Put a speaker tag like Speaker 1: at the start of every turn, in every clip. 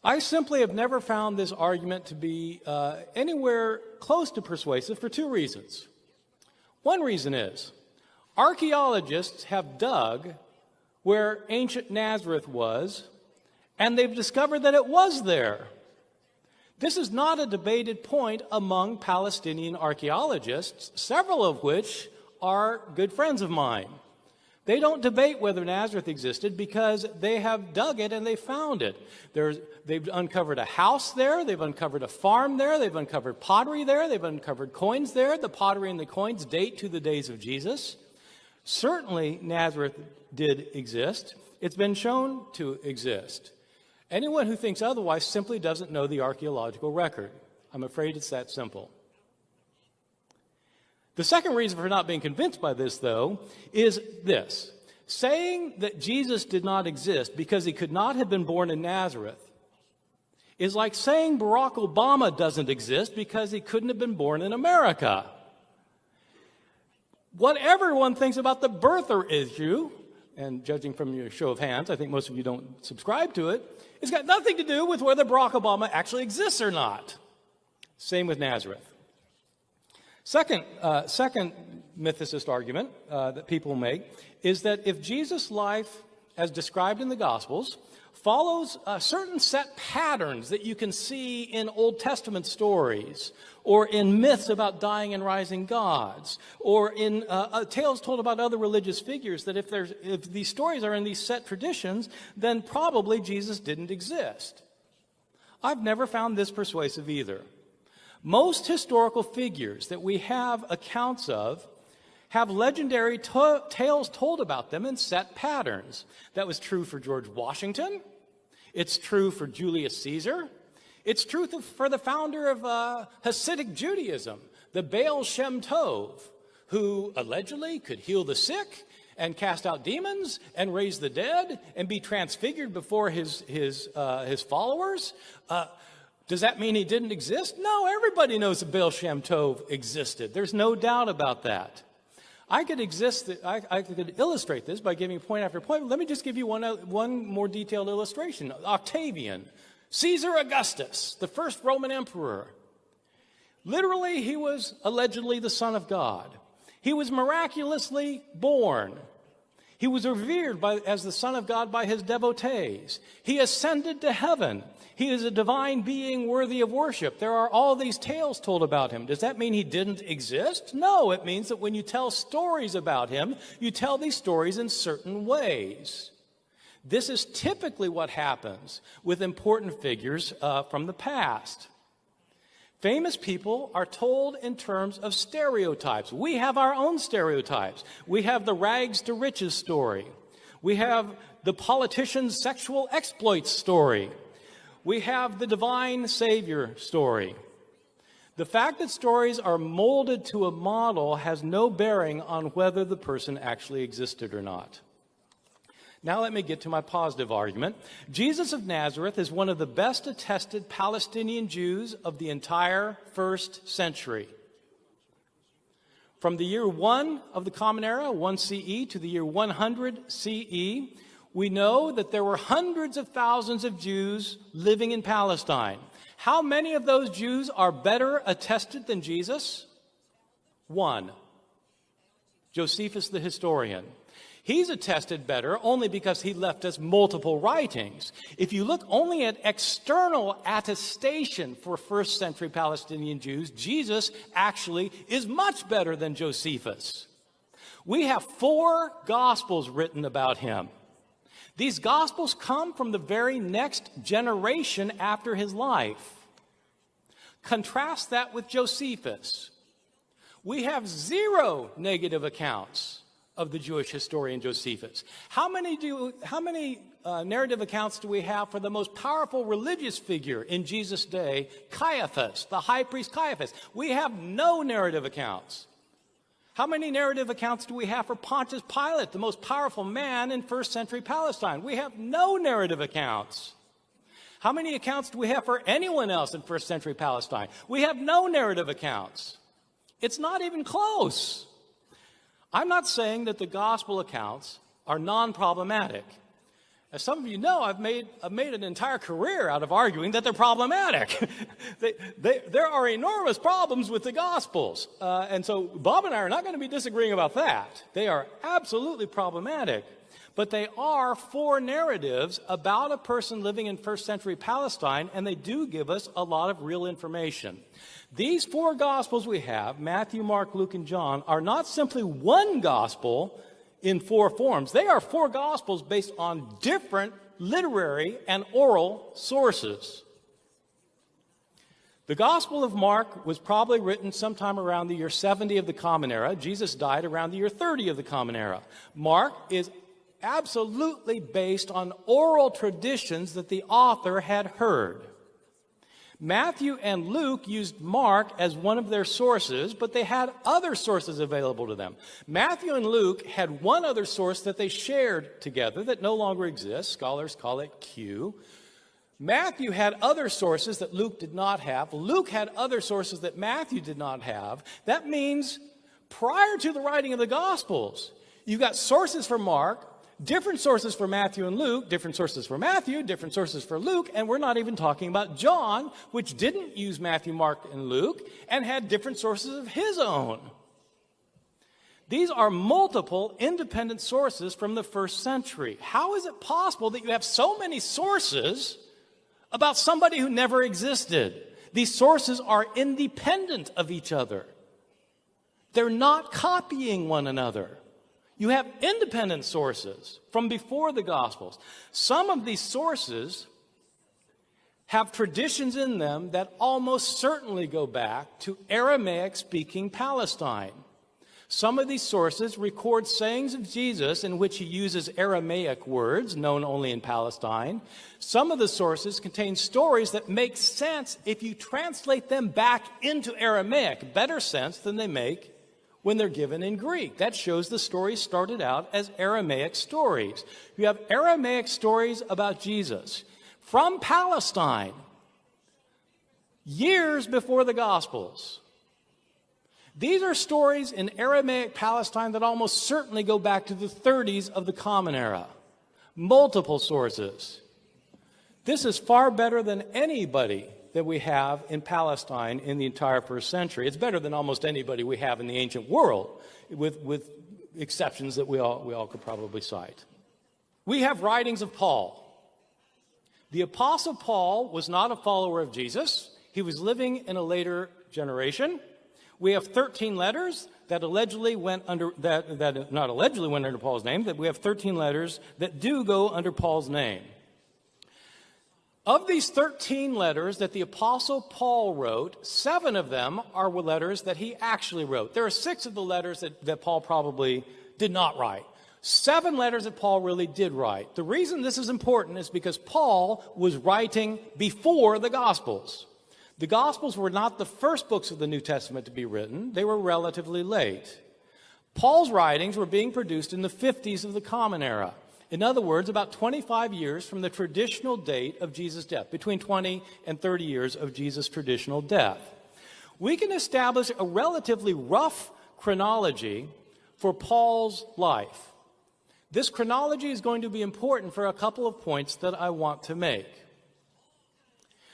Speaker 1: I simply have never found this argument to be anywhere close to persuasive for two reasons. One reason is archaeologists have dug where ancient Nazareth was, and they've discovered that it was there. This is not a debated point among Palestinian archaeologists, several of which are good friends of mine. They don't debate whether Nazareth existed because they have dug it and they found it. They've uncovered a house there, they've uncovered a farm there, they've uncovered pottery there, they've uncovered coins there. The pottery and the coins date to the days of Jesus. Certainly Nazareth did exist. It's been shown to exist. Anyone who thinks otherwise simply doesn't know the archaeological record. I'm afraid it's that simple. The second reason for not being convinced by this, though, is this. Saying that Jesus did not exist because he could not have been born in Nazareth is like saying Barack Obama doesn't exist because he couldn't have been born in America. What everyone thinks about the birther issue, and judging from your show of hands, I think most of you don't subscribe to it, it's got nothing to do with whether Barack Obama actually exists or not. Same with Nazareth. Second mythicist argument that people make is that if Jesus' life, as described in the Gospels, follows certain set patterns that you can see in Old Testament stories, or in myths about dying and rising gods, or in tales told about other religious figures, that if these stories are in these set traditions, then probably Jesus didn't exist. I've never found this persuasive either. Most historical figures that we have accounts of have legendary tales told about them in set patterns. That was true for George Washington. It's true for Julius Caesar. It's true for the founder of Hasidic Judaism, the Baal Shem Tov, who allegedly could heal the sick and cast out demons and raise the dead and be transfigured before his followers. Does that mean he didn't exist? No, everybody knows that Baal Shem Tov existed. There's no doubt about that. I could illustrate this by giving point after point. Let me just give you one more detailed illustration. Octavian, Caesar Augustus, the first Roman emperor. Literally, he was allegedly the Son of God. He was miraculously born. He was revered as the Son of God by his devotees. He ascended to heaven. He is a divine being worthy of worship. There are all these tales told about him. Does that mean he didn't exist? No, it means that when you tell stories about him, you tell these stories in certain ways. This is typically what happens with important figures from the past. Famous people are told in terms of stereotypes. We have our own stereotypes. We have the rags to riches story. We have the politician's sexual exploits story. We have the divine Savior story. The fact that stories are molded to a model has no bearing on whether the person actually existed or not. Now let me get to my positive argument. Jesus of Nazareth is one of the best attested Palestinian Jews of the entire first century. From the year 1 of the Common Era, 1 CE, to the year 100 CE, we know that there were hundreds of thousands of Jews living in Palestine. How many of those Jews are better attested than Jesus? One. Josephus the historian. He's attested better only because he left us multiple writings. If you look only at external attestation for first century Palestinian Jews, Jesus actually is much better than Josephus. We have 4 Gospels written about him. These Gospels come from the very next generation after his life. Contrast that with Josephus. We have 0 negative accounts of the Jewish historian Josephus. How many narrative accounts do we have for the most powerful religious figure in Jesus' day, Caiaphas, the high priest Caiaphas? We have no narrative accounts. How many narrative accounts do we have for Pontius Pilate, the most powerful man in first century Palestine? We have no narrative accounts. How many accounts do we have for anyone else in first century Palestine? We have no narrative accounts. It's not even close. I'm not saying that the gospel accounts are non-problematic. As some of you know, I've made an entire career out of arguing that they're problematic. There are enormous problems with the Gospels. And so Bob and I are not going to be disagreeing about that. They are absolutely problematic. But they are four narratives about a person living in first century Palestine, and they do give us a lot of real information. These four Gospels we have, Matthew, Mark, Luke, and John, are not simply one Gospel in four forms. They are four Gospels based on different literary and oral sources. The Gospel of Mark was probably written sometime around the year 70 of the Common Era. Jesus died around the year 30 of the Common Era. Mark is absolutely based on oral traditions that the author had heard. Matthew and Luke used Mark as one of their sources, but they had other sources available to them. Matthew and Luke had one other source that they shared together that no longer exists. Scholars call it Q. Matthew had other sources that Luke did not have. Luke had other sources that Matthew did not have. That means prior to the writing of the Gospels, you've got sources for Mark, different sources for Matthew and Luke, different sources for Matthew, different sources for Luke, and we're not even talking about John, which didn't use Matthew, Mark, and Luke, and had different sources of his own. These are multiple independent sources from the first century. How is it possible that you have so many sources about somebody who never existed? These sources are independent of each other. They're not copying one another. You have independent sources from before the Gospels. Some of these sources have traditions in them that almost certainly go back to Aramaic-speaking Palestine. Some of these sources record sayings of Jesus in which he uses Aramaic words known only in Palestine. Some of the sources contain stories that make sense if you translate them back into Aramaic, better sense than they make when they're given in Greek. That shows the stories started out as Aramaic stories. You have Aramaic stories about Jesus from Palestine, years before the Gospels. These are stories in Aramaic Palestine that almost certainly go back to the 30s of the Common Era. Multiple sources. This is far better than anybody that we have in Palestine in the entire first century. It's better than almost anybody we have in the ancient world, with exceptions that we all could probably cite. We have writings of Paul. The Apostle Paul was not a follower of Jesus. He was living in a later generation. We have 13 letters that allegedly went under, that not allegedly went under Paul's name, that we have 13 letters that do go under Paul's name. Of these 13 letters that the Apostle Paul wrote, 7 of them are letters that he actually wrote. There are 6 of the letters that Paul probably did not write. 7 letters that Paul really did write. The reason this is important is because Paul was writing before the Gospels. The Gospels were not the first books of the New Testament to be written. They were relatively late. Paul's writings were being produced in the 50s of the Common Era. In other words, about 25 years from the traditional date of Jesus' death, between 20 and 30 years of Jesus' traditional death. We can establish a relatively rough chronology for Paul's life. This chronology is going to be important for a couple of points that I want to make.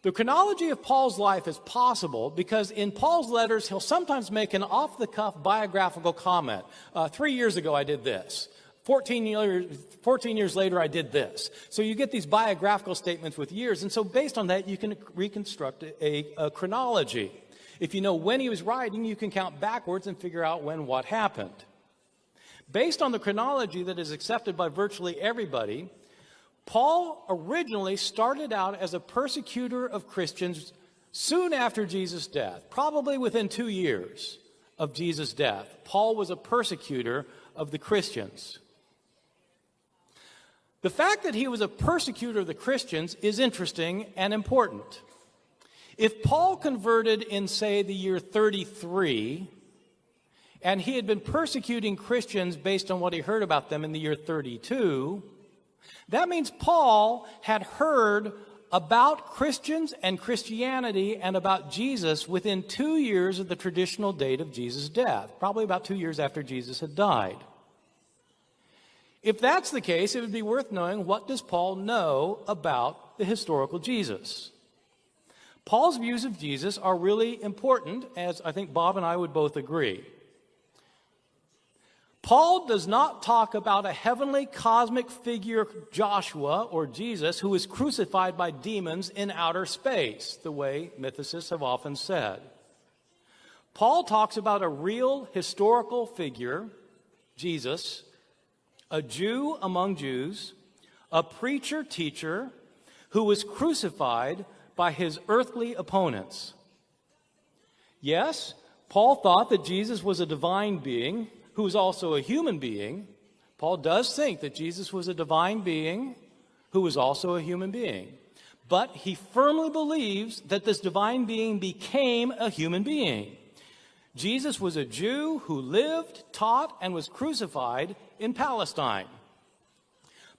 Speaker 1: The chronology of Paul's life is possible because in Paul's letters, he'll sometimes make an off-the-cuff biographical comment. 3 years ago, I did this. 14 years later, I did this. So you get these biographical statements with years, and so based on that, you can reconstruct a chronology. If you know when he was writing, you can count backwards and figure out when what happened. Based on the chronology that is accepted by virtually everybody, Paul originally started out as a persecutor of Christians soon after Jesus' death, probably within 2 years of Jesus' death. Paul was a persecutor of the Christians. The fact that he was a persecutor of the Christians is interesting and important. If Paul converted in, say, the year 33, and he had been persecuting Christians based on what he heard about them in the year 32, that means Paul had heard about Christians and Christianity and about Jesus within 2 years of the traditional date of Jesus' death, probably about 2 years after Jesus had died. If that's the case, it would be worth knowing, what does Paul know about the historical Jesus? Paul's views of Jesus are really important, as I think Bob and I would both agree. Paul does not talk about a heavenly cosmic figure, Joshua or Jesus, who was crucified by demons in outer space, the way mythicists have often said. Paul talks about a real historical figure, Jesus, a Jew among Jews, a preacher-teacher who was crucified by his earthly opponents. Yes, Paul thought that Jesus was a divine being who was also a human being. Paul does think that Jesus was a divine being who was also a human being. But he firmly believes that this divine being became a human being. Jesus was a Jew who lived, taught, and was crucified in Palestine.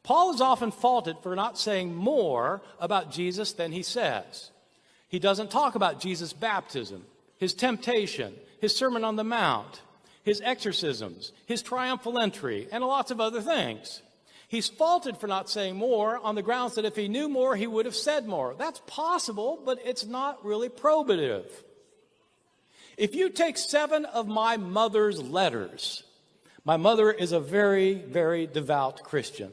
Speaker 1: Paul is often faulted for not saying more about Jesus than he says. He doesn't talk about Jesus' baptism, his temptation, his Sermon on the Mount, his exorcisms, his triumphal entry, and lots of other things. He's faulted for not saying more on the grounds that if he knew more, he would have said more. That's possible, but it's not really probative. If you take 7 of my mother's letters, my mother is a very, very devout Christian.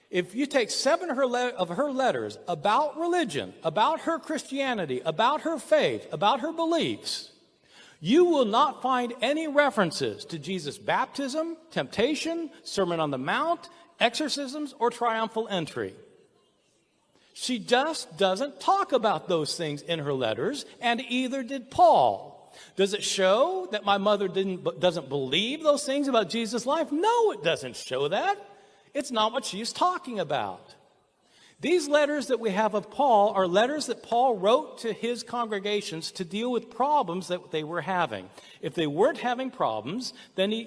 Speaker 1: If you take 7 of her letters about religion, about her Christianity, about her faith, about her beliefs, you will not find any references to Jesus' baptism, temptation, Sermon on the Mount, exorcisms, or triumphal entry. She just doesn't talk about those things in her letters, and either did Paul. Does it show that my mother doesn't believe those things about Jesus' life? No, it doesn't show that. It's not what she's talking about. These letters that we have of Paul are letters that Paul wrote to his congregations to deal with problems that they were having. If they weren't having problems, then